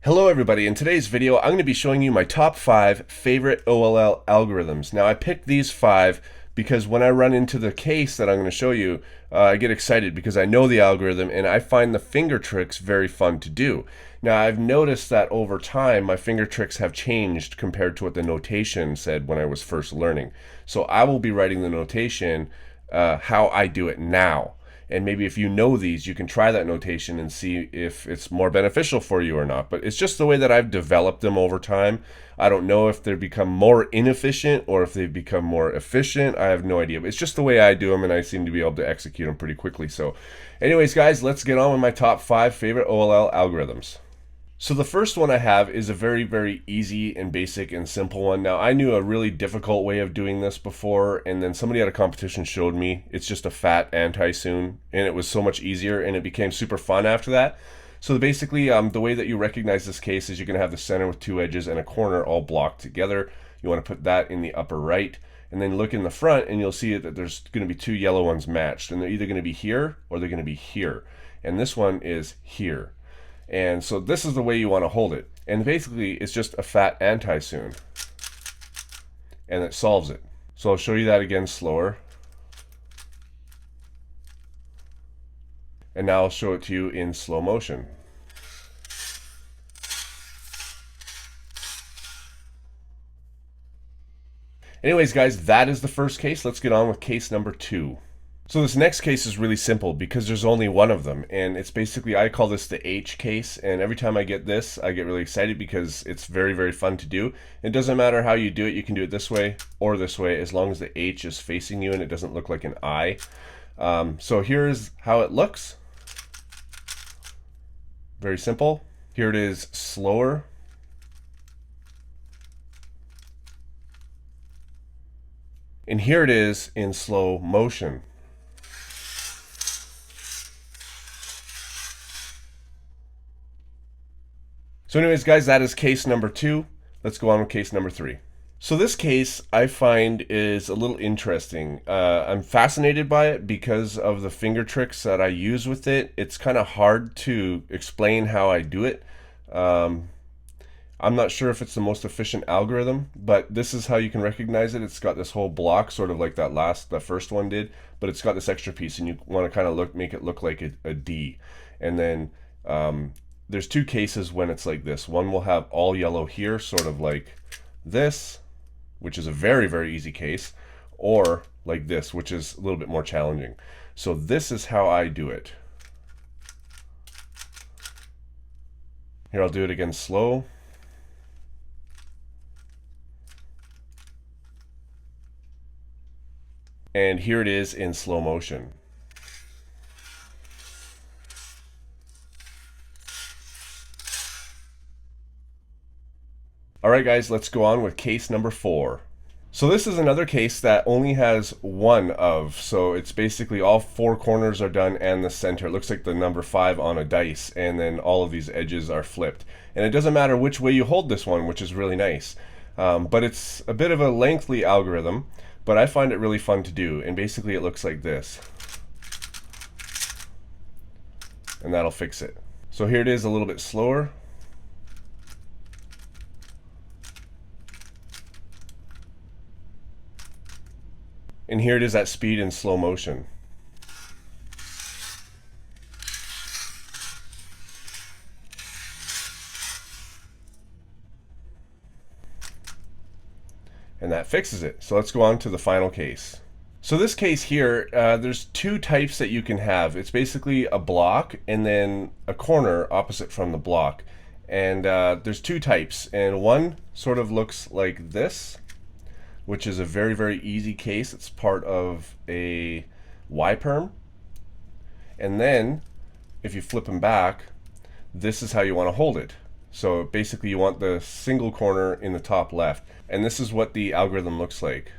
Hello everybody, in today's video I'm going to be showing you my top 5 favorite OLL algorithms. Now I picked these 5 because when I run into the case that I'm going to show you, I get excited because I know the algorithm and I find the finger tricks very fun to do. Now I've noticed that over time my finger tricks have changed compared to what the notation said when I was first learning. So I will be writing the notation how I do it now. And maybe if you know these, you can try that notation and see if it's more beneficial for you or not. But it's just the way that I've developed them over time. I don't know if they've become more inefficient or if they've become more efficient. I have no idea. But it's just the way I do them, and I seem to be able to execute them pretty quickly. So anyways, guys, let's get on with my top 5 favorite OLL algorithms. So the first one I have is a very, very easy and basic and simple one. Now I knew a really difficult way of doing this before, and then somebody at a competition showed me. It's just a fat anti-soon, and it was so much easier, and it became super fun after that. So basically, the way that you recognize this case is you're going to have the center with two edges and a corner all blocked together. You want to put that in the upper right, and then look in the front, and you'll see that there's going to be two yellow ones matched, and they're either going to be here or they're going to be here. And this one is here. And so this is the way you want to hold it. And basically it's just a fat anti-soon. And it solves it. So I'll show you that again slower. And now I'll show it to you in slow motion. Anyways, guys, that is the first case. Let's get on with case number 2. So this next case is really simple because there's only one of them, and it's basically, I call this the H case, and every time I get this I get really excited because it's very, very fun to do. It doesn't matter how you do it, you can do it this way or this way as long as the H is facing you and it doesn't look like an I. So here's how it looks. Very simple. Here it is slower. And here it is in slow motion. So anyways, guys, that is case number 2. Let's go on with case number 3. So this case I find is a little interesting. I'm fascinated by it because of the finger tricks that I use with it. It's kind of hard to explain how I do it. I'm not sure if it's the most efficient algorithm, but this is how you can recognize it. It's got this whole block, sort of like that first one did, but it's got this extra piece, and you want to kind of make it look like a D. And then there's two cases when it's like this. One will have all yellow here, sort of like this, which is a very, very easy case, or like this, which is a little bit more challenging. So this is how I do it. Here, I'll do it again slow. And here it is in slow motion. Alright guys, let's go on with case number 4. So this is another case that only has one of, so it's basically all 4 corners are done and the center. It looks like the number 5 on a dice, and then all of these edges are flipped. And it doesn't matter which way you hold this one, which is really nice. But it's a bit of a lengthy algorithm, but I find it really fun to do. And basically it looks like this. And that'll fix it. So here it is a little bit slower. And here it is at speed in slow motion. And that fixes it. So let's go on to the final case. So this case here, there's 2 types that you can have. It's basically a block and then a corner opposite from the block. And there's 2 types. And one sort of looks like this, which is a very, very easy case. It's part of a Y-perm. And then if you flip them back, this is how you want to hold it. So basically you want the single corner in the top left. And this is what the algorithm looks like.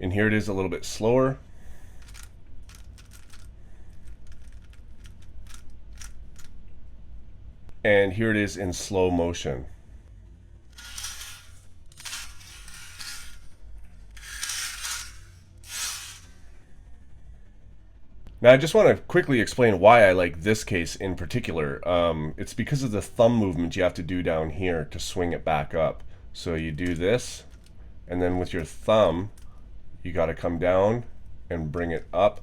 And here it is a little bit slower. And here it is in slow motion. Now, I just want to quickly explain why I like this case in particular. It's because of the thumb movement you have to do down here to swing it back up. So you do this, and then with your thumb, you got to come down and bring it up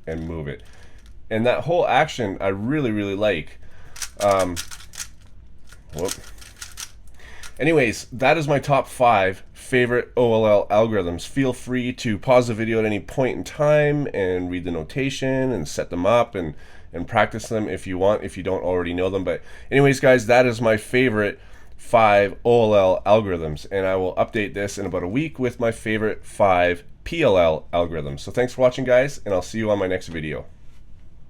and move it. And that whole action I really, really like. Whoop. Anyways, that is my top 5 favorite OLL algorithms. Feel free to pause the video at any point in time and read the notation and set them up and practice them if you want, if you don't already know them. But anyways, guys, that is my favorite 5 OLL algorithms, and I will update this in about a week with my favorite 5 PLL algorithms. So thanks for watching, guys, and I'll see you on my next video.